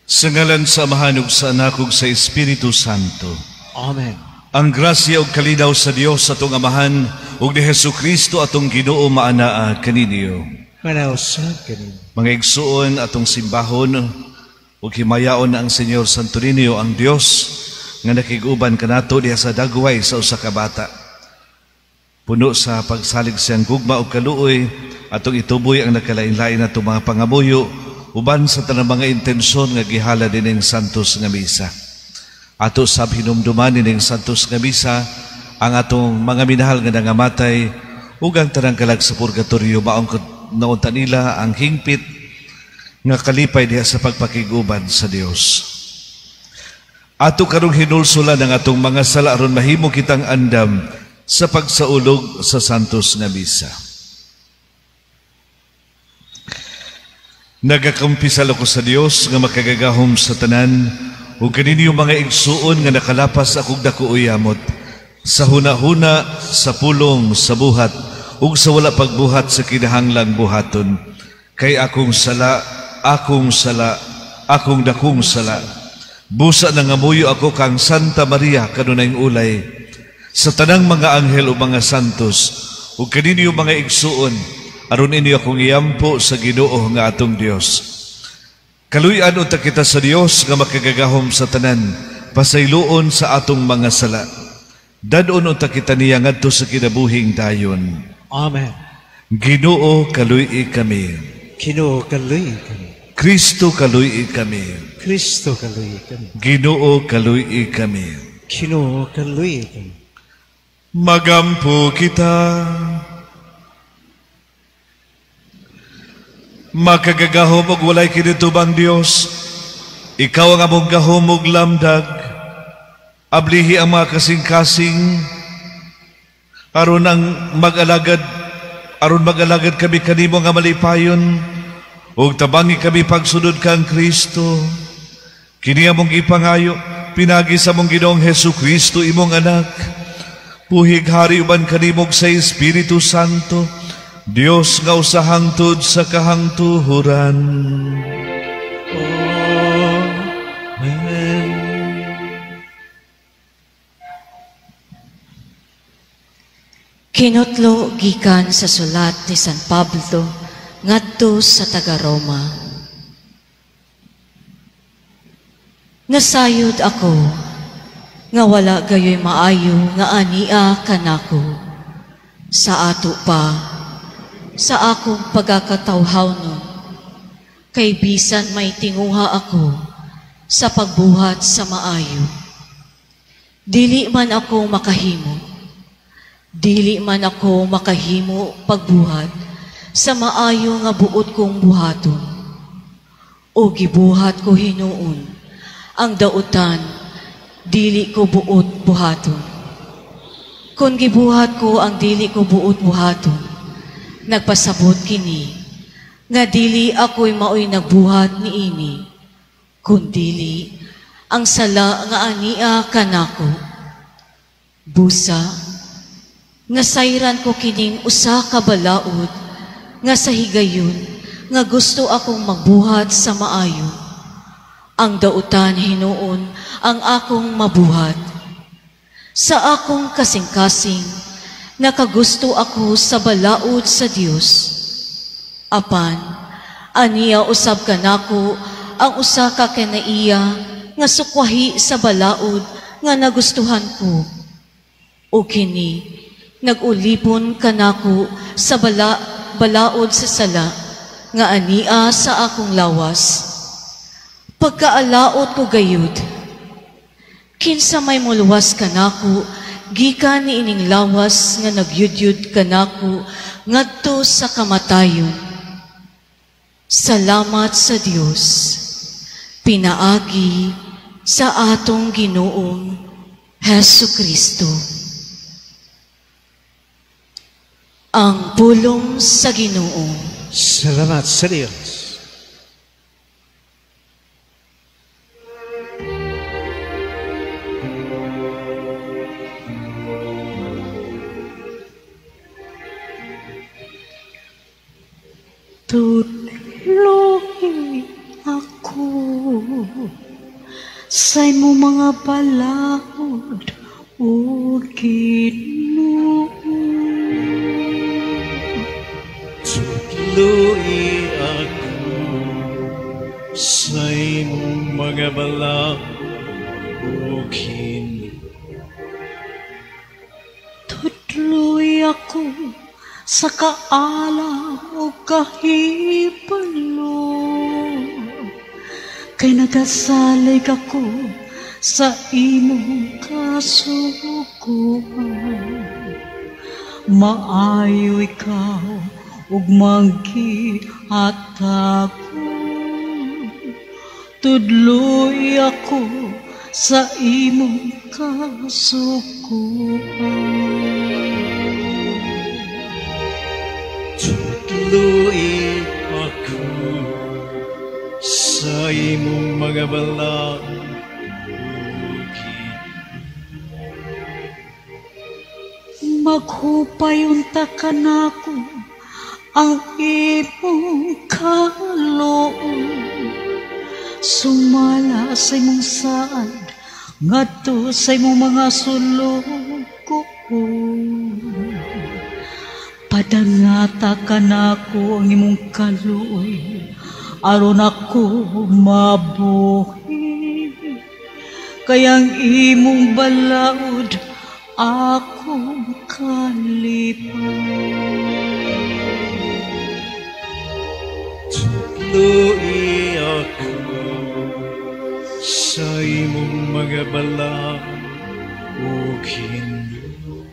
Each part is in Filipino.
Sa ngalan sa Amahan ug sa Anak ug sa Espiritu Santo. Amen. Ang grasya ug kalinaw sa Dios atong Amahan ug ni Hesukristo atong Ginoo maanaa kaninyo. Manausap kanin. Mga igsuon atong simbahon ug himayaon na ang Senyor Santo Niño ang Dios nga nakig-uban kanato diha sa dagway sa usa ka bata. Puno sa pagsalig siyang gugma ug kaluoy atong ituboy ang nakalain-lain natong mga pangamuyo uban sa tanang mga intensyon nga gihala dining Santos nga Misa. Ato sab hinumduman dining Santos nga Misa ang atong mga minahal nga nangamatay ug ang tanang kalag sa purgatorio maong naunta nila ang hingpit nga kalipay diha sa pagpakiguban sa Dios. Ato karong hinulsulan ang atong mga sala aron mahimo kitang andam sa pagsaulog sa Santos nga Misa. Nagakampisal ako sa Dios nga makagagahom sa tanan ug kaninyo mga igsuon nga nakalapas akong dako uyamot sa hunahuna, sa pulong, sa buhat ug sa wala pagbuhat sa kinahanglan buhaton. Kay akong sala, akong dakong sala. Busa na ngamuyo ako kang Santa Maria kanunayng ulay sa tanang mga anghel o mga santos ug kaninyo mga igsuon aron inyo akong iyampo sa Ginoo nga atong Dios. Kaluy-an unta kita sa Dios nga makagagahom sa tanan, pasayloon sa atong mga sala. Dadon unta kita niya ngadto sa kinabuhing dayon. Amen. Ginoo kaluy kami. Ginoo kaluy kami. Kristo kaluy kami. Kristo kaluy kami. Ginoo kaluy kami. Ginoo kaluy kami. Magampo kita. Makagagahom og walay kinitubang Dios, ikaw ang among gahom og lamdag, ablihi ang mga kasing-kasing, aron mag-alagad kami kanimo nga malipayon, ug tabangi kami pagsunod kang Kristo. Kini among ipangayo, pinagi sa among Ginoong Hesukristo imong anak, puhig hari uban kanimog sa Espiritu Santo, Dios nga usa hangtod sa kahangtuhuran. Amen. Kinutlo gikan sa sulat ni San Pablo ngadto sa taga-Roma. Nasayod ako nga wala gayoy maayo nga ania kanako sa ato pa sa akong pagkakatawhawnon, kay bisan may tinguha ako sa pagbuhat sa maayo. Dili man ako makahimo pagbuhat sa maayo nga buot kong buhaton. O gibuhat ko hinuon, ang dautan, dili ko buot buhaton. Kung gibuhat ko ang dili ko buot buhaton, nagpasabot kini, nga dili ako'y maoy nagbuhat ni ini, kundili ang sala nga ania kanako. Busa, nasayran ko kining usa ka balaod, nga sa higayon, nga gusto akong magbuhat sa maayo. Ang dautan hinuon ang akong mabuhat. Sa akong kasing-kasing, nakagusto ako sa balaod sa Dios. Apan, aniya usab kanako ang usa ka kanaiya nga sukwahi sa balaod nga nagustuhan ko. O kini, nagulipon kanako sa balaod sa sala nga ania sa akong lawas. Pagkaalaot ko gayud, kinsa may muluwas kanako gikan ni ining lawas nga nagyudyud kanako ngadto sa kamatayon. Salamat sa Dios, pinaagi sa atong Ginoong Hesukristo. Ang pulong sa Ginoo. Salamat sa Diyos. Tulungi ako. sa imo mga balaod o Ginoo. Tudloi ako sa imong mga balaod o Ginoo. Tudloy ako sa kaalam o kahibalo, kay nagasalig ako sa imong kasuguan. Maayo ikaw ug manggihatako, tudloy ako sa imong kasuguan. Tudloi ako sa imong mga balaod o Ginoo. Maghupay unta ka nako ang imong kaloob, sumala sa imong saad ngadto sa imong mga sulog ko. Padangata ka nako ang imong kaluoy aron ako mabuhi, kayang imong balaod akong kalipay. Tudloi ako sa imong mga balaod o Ginoo.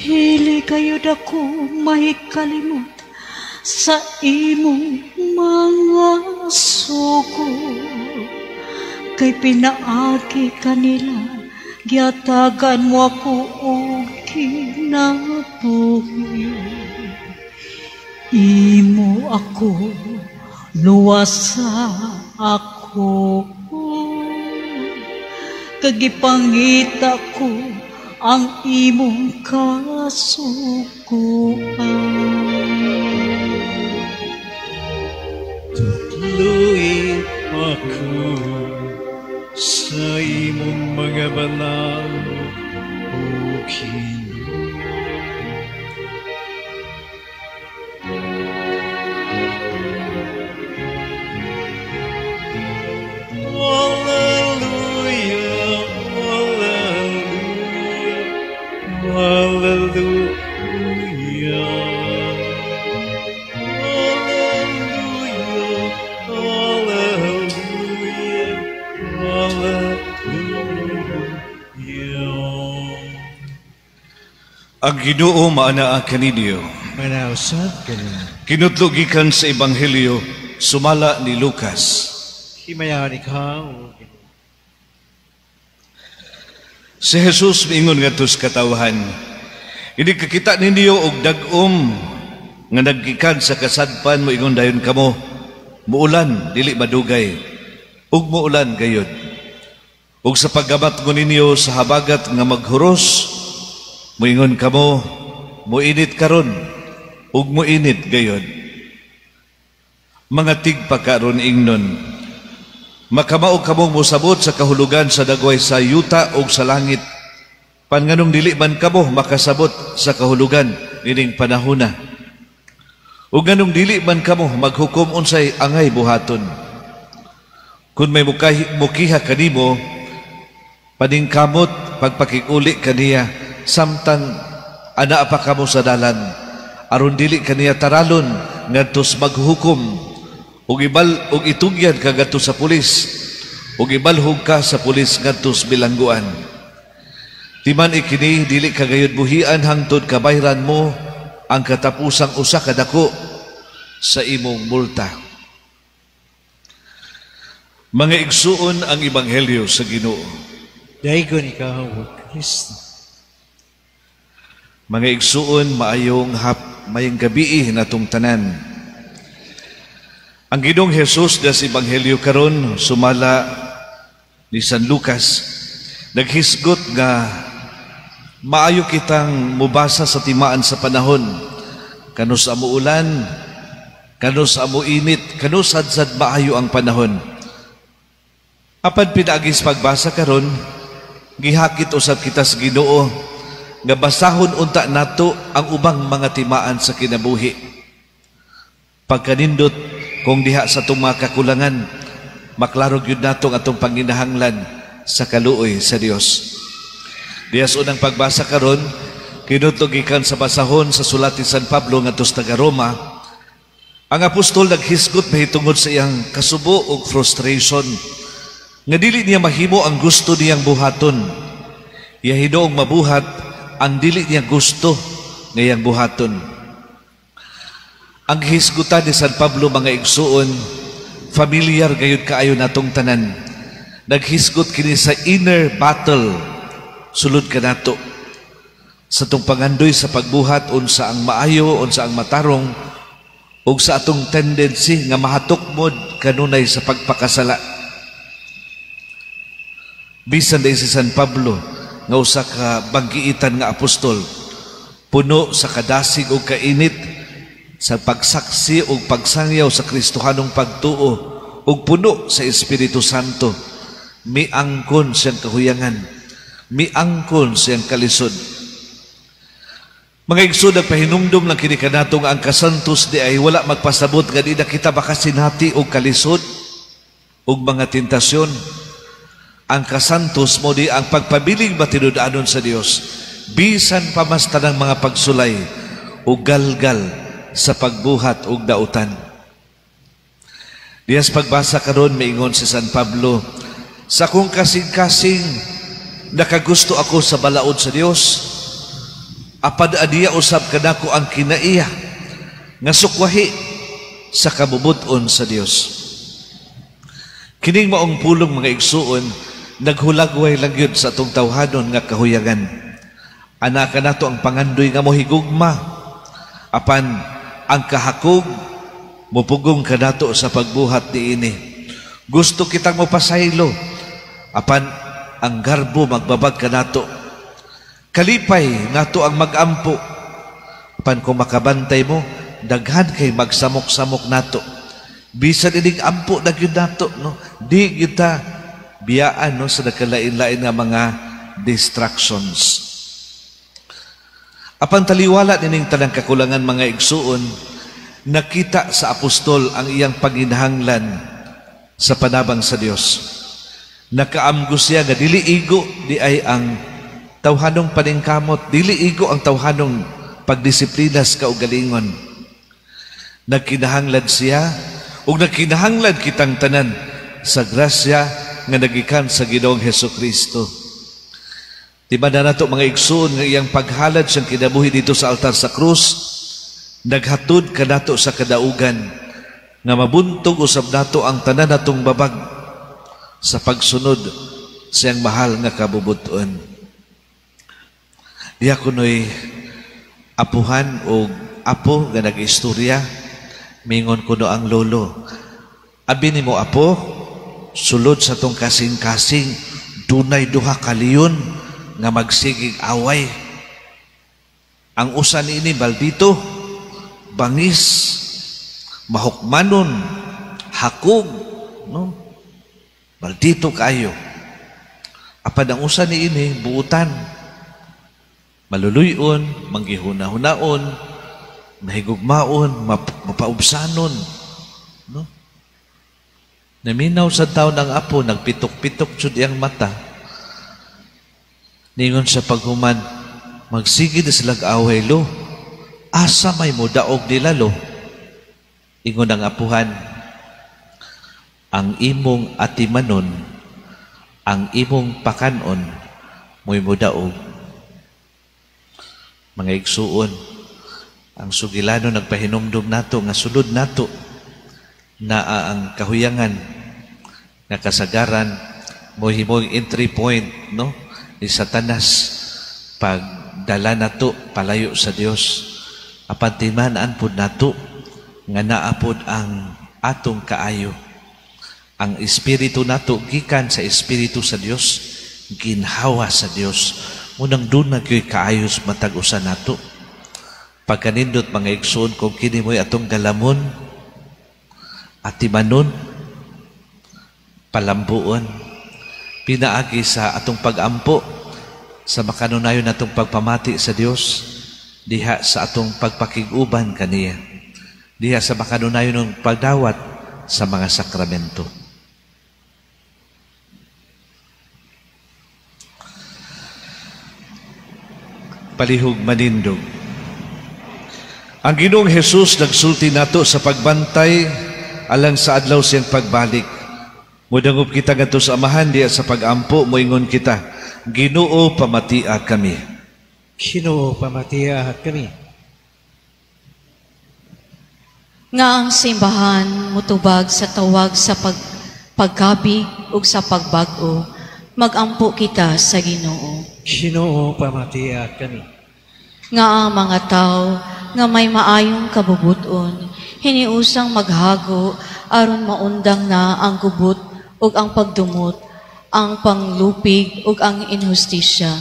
Dili kayod ako mahikalimot sa imong mga sugo, kay pinaagi kanila giatagan mo ako og kinabuhi. Imo ako luwasa ako, kagipangita ko ang imong kasuguan. Tudloi ako sa imong mga balaod o Ginoo. Hallelujah, hallelujah, hallelujah, hallelujah, hallelujah. Ang Ginoo maanaa kaninyo. Manausab kanina. Kinudlo gikan sa Ebanghelyo sumala ni Lucas. Himayahan ikaw, O Ginoo. Si Jesus miingon ngadto sa katawhan, "Hindi kakita ninyo og dag-om nga naggikan sa kasadpan mo ingon dayon kamo, muulan dili madugay, ug muulan gayud. Ug sa paggamat mo ninyo sa habagat nga maghuros, moingon kamo, muinit karon, ug muinit gayud. Mga tigpakaron ingnon, makamaog kamong musabot sa kahulugan sa dagway sa yuta o sa langit. Panganong dili man kamo makasabot sa kahulugan nining panahona. O ganong dili man kamo maghukom unsay angay buhaton. Kung may mukiha kanimo, paningkamot pagpakiguli kaniya, samtang ana pa kamo sa dalan, aron dili kaniya taralon ngadtos maghukom. Ug itugyan ka ngadto sa pulis, ug ibalhog ka sa pulis ngadto sa bilangguan. Timan ikini dili ka gayud buhian hangtod kabayran mo ang katapusang usa ka dako sa imong multa." Mga igsuon ang Ebanghelyo sa Ginoo. Daigon ikaw, O Kristo. Mga igsuon, mayong gabi natong tanan. Ang Ginoong Jesus da sa Ebanghelyo karon sumala ni San Lucas naghisgot nga maayo kitang mubasa sa timaan sa panahon kanus sa muulan kano sa amo init, kano sadsad maayo ang panahon. Apan pinaagis pagbasa karon, gihakit usab kita sa Ginoo nga basahon unta nato ang ubang mga timaan sa kinabuhi. Pagkanindot kung diha sa itong mga kakulangan, maklarog yun nato ang atong panginahanglan sa kaluoy sa Dios. Diyas unang pagbasa karon, kinutugikan sa basahon sa sulat ni San Pablo ngadto sa taga Roma, ang apostol naghisgot mahitungod sa iyang kasubo o frustration nga dili niya mahimo ang gusto niyang buhaton. Iya hinuong mabuhat ang dili niya gusto ngayang buhaton. Ang hisgutan ni San Pablo, mga igsuon, familiar gayud kaayo natong tanan. Naghisgot kini sa inner battle sulod kanato sa tong pangandoy sa pagbuhat, unsa ang maayo, unsa ang matarong, ug sa atong tendency nga mahatukmod kanunay sa pagpakasala. Bisan day si San Pablo nga usa ka banggiitan nga apostol, puno sa kadasig ug kainit sa pagsaksi ug pagsangyaw sa Kristohanong pagtuo ug puno sa Espiritu Santo, miangkon siyang kahuyangan, miangkon siyang kalisod. Mga igsoon, nagpahinumdum lang kini kanato nga ang kasantos di ay wala magpasabot nga di na kita makasinati og kalisod ug mga tentasyon. Ang kasantos mo di ang pagpabiling matinud-anon sa Dios, bisan pa mas tanang mga pagsulay ug galgal sa pagbuhat ug dautan. Diyas pagbasa karon maingon si San Pablo, sa kong kasing-kasing nakagusto ako sa balaod sa Dios, apad adiya usab kanako ang kinaiya nga sukwahi sa kabubuton sa Dios. Kining maong pulong, mga igsuon, naghulagway lang yun sa atong tawhanon nga kahuyagan. Anak nato ang pangandoy nga mohigugma, apan ang kahakog mupugong kanato sa pagbuhat diini. Gusto kitang mapasaylo, apan ang garbo magbabag kanato. Kalipay nato ang magampo, apan kung makabantay mo, daghan kay magsamok-samok nato. Bisan ining ampo na gyud nato, no? Di kita biyaan, no, sa nakalain-lain nga mga distractions. Apan taliwala nining tanang kakulangan, mga igsuon, nakita sa apostol ang iyang panginahanglan sa panabang sa Dios. Nakaamgo siya nga dili igo di ay ang tawhanong paningkamot, dili igo ang tawhanong pagdisiplinas kaugalingon. Nagkinahanglan siya ug nagkinahanglan kitang tanan sa grasya nga nagikan sa Ginoong Hesukristo. Di ba na nato, mga igsoon, nga iyang paghalad siyang kinabuhi dito sa altar sa krus, naghatod ka nato sa kadaugan nga mabuntog usab nato ang tanan natong babag sa pagsunod siyang mahal nga kabubuton. Diya kuno'y apuhan o apo nga nag-istorya, mingon kuno ang lolo, abi ni mo apo, sulod sa tong kasing-kasing, dunay duha ka leon nga magsigig away. Ang usa niini baldito, bangis, mahukmanon, hakog, no? Baldito kayo. Apan ang usa niini buutan, maluluyon, manggihuna-hunaon, mahigugmaon, mapaubsanon, no? Naminaw sa taon ang apo, nagpitok-pitok jud iyang mata. Ningon sa paghuman, magsigid na silang away, lo. Asa may mudaog nila, lo. Ingon ang apuhan, ang imong atimanon, ang imong pakanon, mo'y mudaog. Mga igsuon, ang sugilano nagpahinumdum nato, nga sulod nato, na ang kahuyangan, na kasagaran, mohimong entry point, no? Ni Satanas, pagdala nato palayo sa Dios. Apan timaan pud nato nga naapod ang atong kaayo. Ang espiritu nato gikan sa espiritu sa Dios, ginhawa sa Dios. Munang doon nagyoy kaayos matag usa nato. Pagkanindot, mga igsoon, kung kini mo'y atong galamon, at timanon, palambuon, pinaagi sa atong pagampo, sa makanunayon natong pagpamati sa Dios, diha sa atong pagpakiguban kaniya, diha sa makanunayon ng pagdawat sa mga sakramento. Palihog manindog. Ang Ginoong Hesus nagsulti nato sa pagbantay alang sa adlaw siyang pagbalik. Mudangup kita ngadto sa Amahan diya sa pagampo, moingon kita, Ginoo pamatia kami. Ginoo pamatia kami. Nga ang simbahan mutubag sa tawag sa pagkabig ug sa pagbag-o, magampo kita sa Ginoo. Ginoo pamatia kami. Nga ang mga tao nga may maayong kabubuton, hiniusang maghago aron maundang na ang gubot ug ang pagdumot, ang panglupig ug ang inhustisya.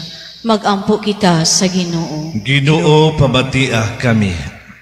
Magampo kita sa Ginoo. Ginoo pamatia kami.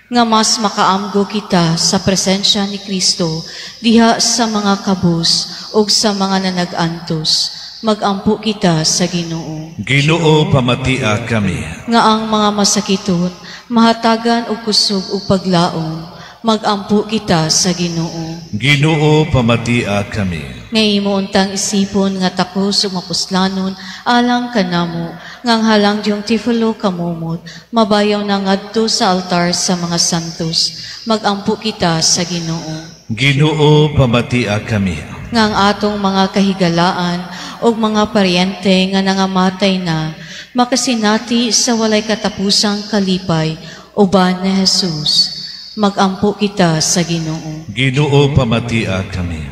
Nga mas makaamgo kita sa presensya ni Kristo diha sa mga kabus ug sa mga nanag-antos. Magampo kita sa Ginoo. Ginoo pamatia kami. Nga ang mga masakiton, mahatagan og kusog ug paglaom, magampo kita sa Ginoo. Ginoo pamatia kami. Nga imo untang isipon nga takos ug mapuslanon alang kanamo, ngang halang yung tifolo kamumot, mabayaw na ngadto sa altar sa mga santos, magampo kita sa Ginoo. Ginoo pamatia kami. Ngang atong mga kahigalaan o mga paryente nga nangamatay na, makasinati sa walay katapusang kalipay, uban ni Jesus. Magampo kita sa Ginoo. Ginoo pamatia kami.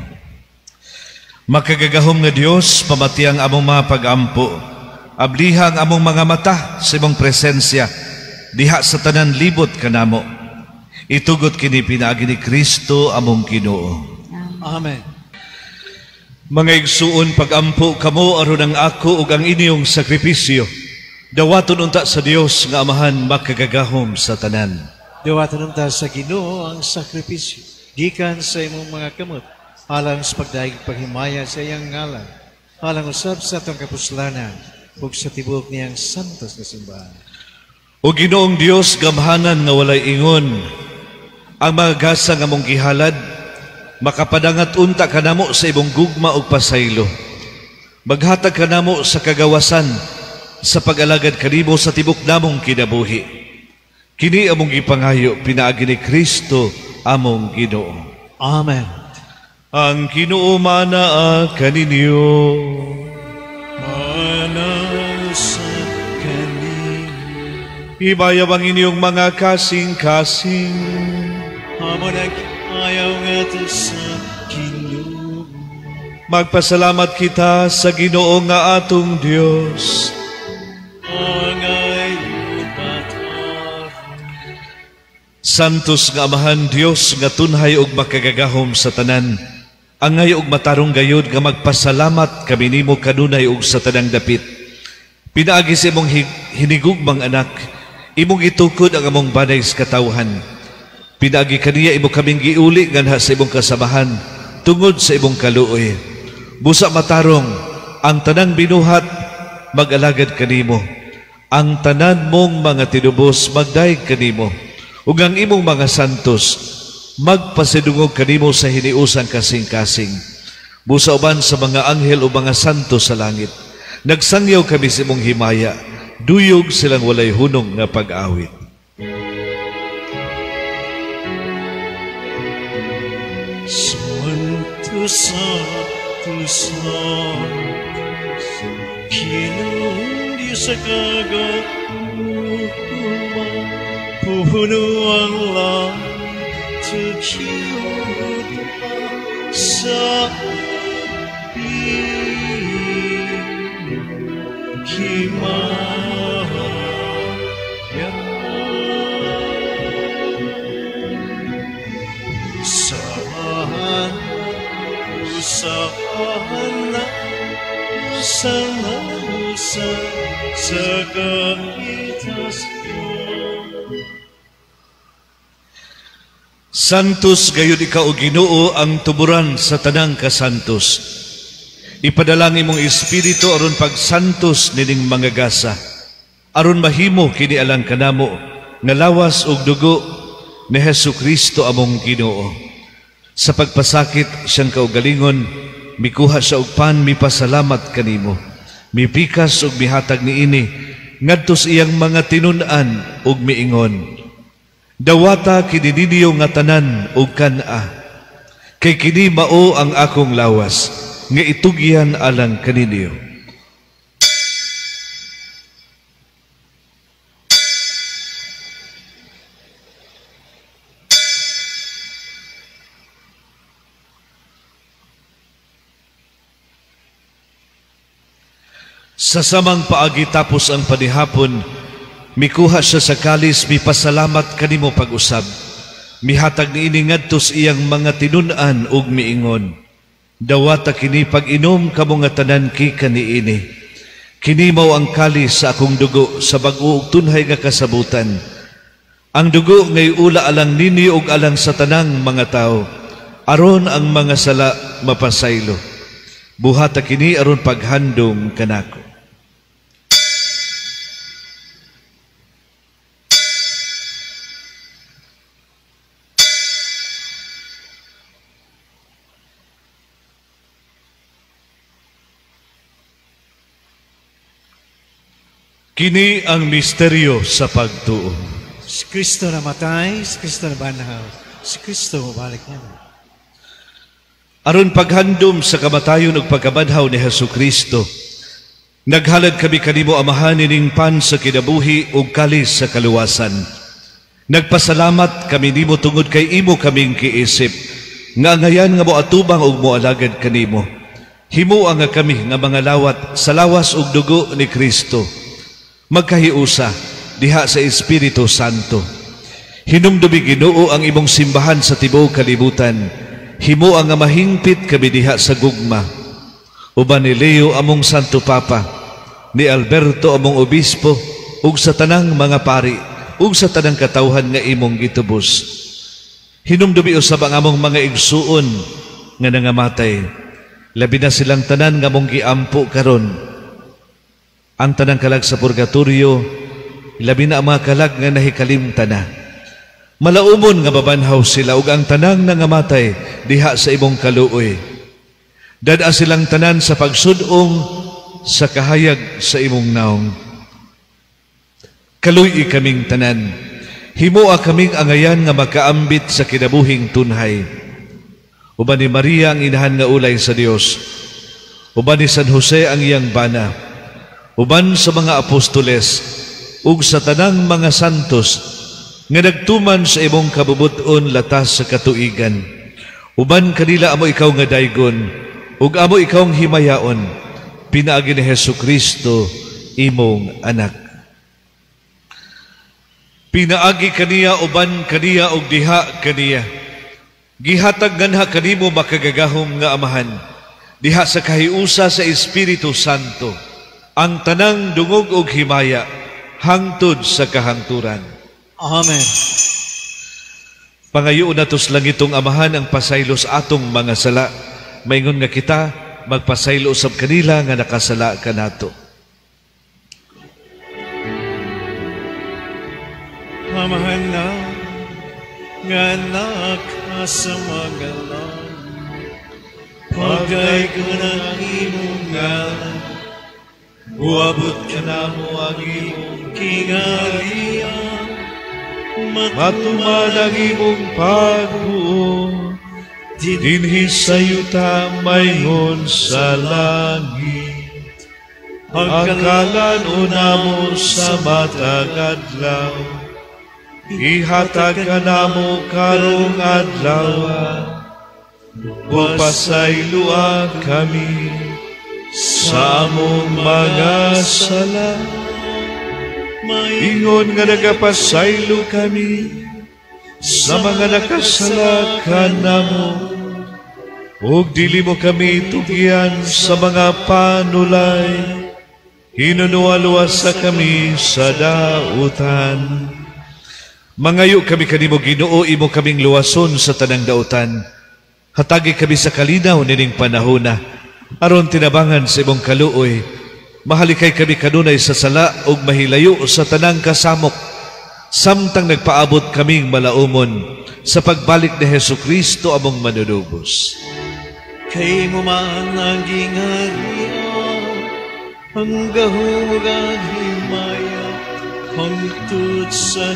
Makagagahom nga Dios, pamatiang among mga pagampo, ablihang among mga mata sa imong presensya, diha sa tanan libot kanamo. Itugot kini pinaagi ni Kristo among Ginoo. Amen. Mga igsuon, pagampo kamo aron ang ako ug ang inyong sakripisyo. Dawaton unta sa Dios nga Amahan makagagahom sa tanan. Dawaton unta sa Ginoo ang sakripisyo gikan sa imong mga kamot alang sa pagdaig paghimaya sa iyang ngalan, alang usab sa atong kapuslanan ug sa tibuok niyang santos nga simbahan. O Ginoong Dios gamhanan nga walay ingon, ang mga gasa nga mong gihalad makapadangat unta kanamo sa ibong gugma ug pasaylo. Maghatag kanamo sa kagawasan sa pag-alagad kanimo sa tibok namong kinabuhi. Kini among gipangayo pinaagi ni Kristo among Ginoo. Amen. Ang Ginoo manaa kaninyo. Manasa kaninyo. Himayab ang inyong mga kasing-kasing. Amo nag-ayaw nga to sa Ginoo. Magpasalamat kita sa Ginoo nga atong Dios. Ang ayon matar. Santos nga Amahan Dios nga tunhay ug makagagahom sa tanan. Angay ug matarong gayud nga magpasalamat kami nimo kanunay ug sa tanang dapit. Pinaagi sa imong hinigugmang anak, imong itukod ang among banay sa katawhan. Pinaagi kaniya imo kaming giuli nganha sa imong kasamahan tungod sa imong kaluoy. Busa matarong ang tanang binuhat mag-alagad kanimo. Ang tanan mong mga tinubos magdaig kanimo. Ug ang imong mga santos magpasidungog kanimo sa hiniusan kasing-kasing. Busa uban sa mga anghel o mga santos sa langit. Nagsangyaw kami sa imong himaya. Duyog silang walay hunong nga pag-awit. Santos, Santos, Ginoong Diyos sa kagatuman, puno ang langit, tukiyot sa himaya. Usan sa kahitas ko. Santos gayud ikaw o Ginoo ang tuburan sa tanang kasantos. Ipadalangin mong espiritu aron pagsantos nining mga gasa. Aron mahimo kini alang kanamo nga lawas ug dugo ni Hesukristo among Ginoo. Sa pagpasakit siyang kaugalingon, mikuha siya og pan mipasalamat kanimo. Mipikas ug mihatag niini ngadto sa iyang mga tinun-an ug miingon. Dawata kini ninyo nga tanan ug kan-a. Kay kini mao ang akong lawas nga itugyan alang kaninyo. Sa samang paagi tapos ang panihapon, mikuha siya sa kalis, mipasalamat kanimo pag-usab. Mihatag niini ngadto sa iyang mga tinun-an ug miingon. Dawata kini pag-inom kamo nga tanan kika niini. Kini mao ang kalis sa akong dugo sa bag-o ug tunhay nga kasabutan. Ang dugo ngay ula alang ninyo ug alang sa tanang mga tao, aron ang mga sala mapasaylo. Buhata kini aron paghandom kanako. Kini ang misteryo sa pagtuo. Si Kristo namatay, si Kristo nabanhaw, si Kristo mabalik niya. Aron paghandom sa kamatayon ug pagkabadhaw ni Hesukristo, naghalad kami kanimo amahan nining pan sa kinabuhi ug kalis sa kaluwasan. Nagpasalamat kami nimo tungod kay imo kaming kiisip, nga ngayan nga moatubang ug moalagad kanimo. Himo nga kami nga mga lawat sa lawas ug dugo ni Kristo. Magkahiusa diha sa Espiritu Santo. Hinumdumi Ginoo ang imong simbahan sa tibuok kalibutan. Himo ang mahingpit kami diha sa gugma. Uban ni Leo among Santo Papa, ni Alberto among obispo, ug sa tanang mga pari, ug sa tanang katawhan nga imong gitubos. Hinumdumi usab ang among mga igsuon nga nangamatay. Labi na silang tanan nga mong giampo karon. Ang tanang kalag sa purgatorio, labi na ang mga kalag nga nahikalimta na. Malaumon nga babanhaw sila ug ang tanang nangamatay diha sa imong kaluoy. Dada silang tanan sa pagsudong sa kahayag sa imong naong. Kaluy kaming tanan. Himoa kaming angayan nga makaambit sa kinabuhing tunhay. Uban ni Maria ang inahan nga ulay sa Dios. Uban ni San Jose ang iyang bana. Uban sa mga apostoles ug sa tanang mga santos nga nagtuman sa imong kabubuton latas sa katuigan. Uban kanila amo ikaw nga daygon ug amo ikaw ang himayaon, pinaagi ni Hesukristo imong anak. Pinaagi kaniya uban kaniya ug diha kaniya. Gihatag nganha kanimo makagagahom nga amahan diha sa kahiusa sa Espiritu Santo. Ang tanang dungog ug himaya hangtod sa kahangturan. Amen. Pangayoon natos lang itong amahan ang pasaylos atong mga sala. Maingon nga kita magpasaylo usab kanila nga nakasala kanato. Amahan na nga nakasamagalan, pagay ko ng imong ngalan. Uabot ka na mo ang imong kingalian, Matuman ang imong pagbuo, dinhi sa yuta mayingon sa langit. Pagkalan una mo sa matag adlaw, ihatag ka na mo karong adlaw, upasayloa kami sa among mga sala. Ingon nga nagapasaylo kami sa mga nakasala kanamo, ug dili mo kami tugyan sa mga panulay, hinunualuwas sa kami sa dautan. Mangayo kami kanimo Ginoo, imo kaming luwason sa tanang dautan. Hatagi kami sa kalinaw nining panahona, aron tinabangan sa imong kaluoy. Mahalikay kami kanunay sa sala ug mahilayo sa tanang kasamok. Samtang nagpaabot kaming malaumon sa pagbalik ni Hesukristo among manunubos. Kay mo man ang gingarian, ang gahugan himaya, hangtod sa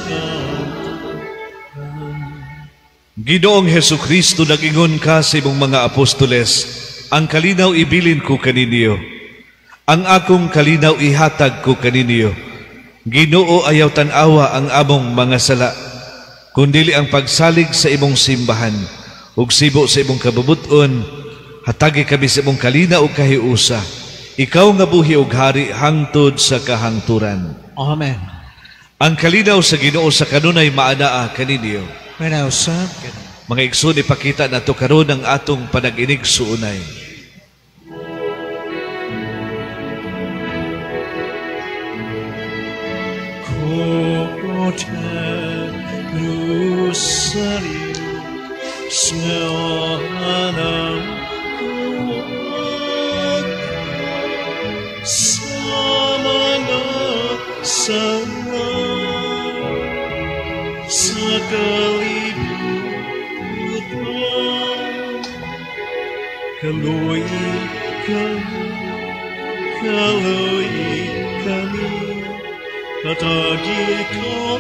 Ginoong Hesukristo, nag-ingon ka sa imong mga apostoles, ang kalinaw ibilin ko kaninyo. Ang akong kalinaw ihatag ko kaninyo. Ginoo, ayaw tan-awa ang among mga sala, kundili ang pagsalig sa imong simbahan, ug sibo sa imong kabubuton, hatagi kami sa imong kalinaw ug kahiusa. Ikaw nga buhi ug hari hangtod sa kahangturan. Amen. Ang kalinaw sa Ginoo sa kanunay maanaa kaninyo. Manausap ka. Mga igsoon, ipakita nato karon ang atong panag-inig suunay. Jerusalem, semanang kuat, samana sama, sekalibutan, kaloi kami, hatagi ka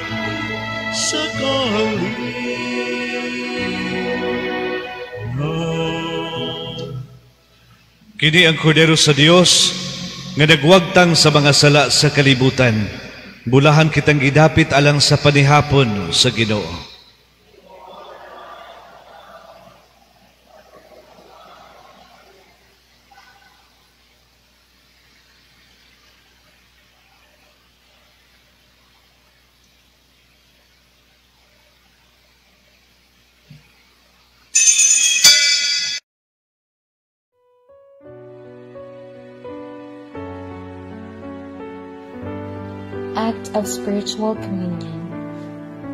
sekali. Kini ang kordero sa Dios nga nagwagtang sa mga sala sa kalibutan. Bulahan kitang gidapit alang sa panihapon sa Ginoo. Act of spiritual communion.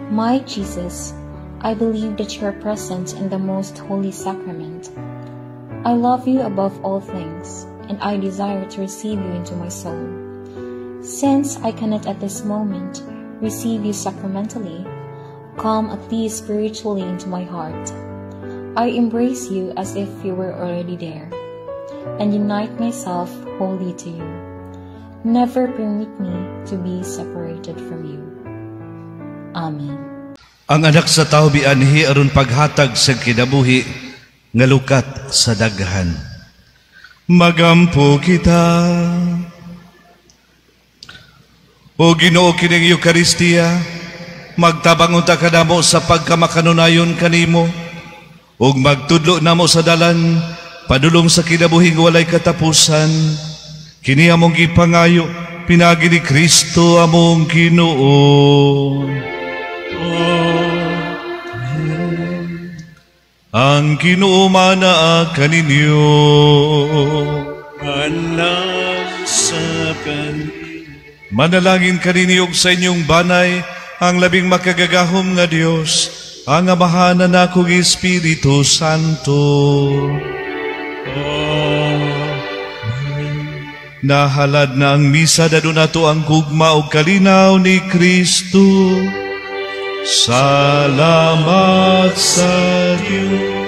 My Jesus, I believe that you are present in the most holy sacrament. I love you above all things, and I desire to receive you into my soul. Since I cannot at this moment receive you sacramentally, come at least spiritually into my heart. I embrace you as if you were already there, and unite myself wholly to you. Never permit me to be separated from you. Amen. Ang anak sa tao bianhi aron paghatag sa kinabuhi nga lukat sa daghan. Magampo kita. O Ginoo, kining Eucharistia, magtabang unta kanamo sa pagkamakanunayon kanimo, ug magtudlo namo sa dalan padulong sa kinabuhing walay katapusan. Kini among gipangayo, pinagi ni Kristo among Ginoo. Ang Ginoo manaa kaninyo. Manalangin kaninyo sa inyong banay, ang labing makagagahom nga Dios, ang amahanan akong Espiritu Santo. Nahalad na ang misa, dado nato ang gugma o kalinaw ni Kristo. Salamat sa Diyos.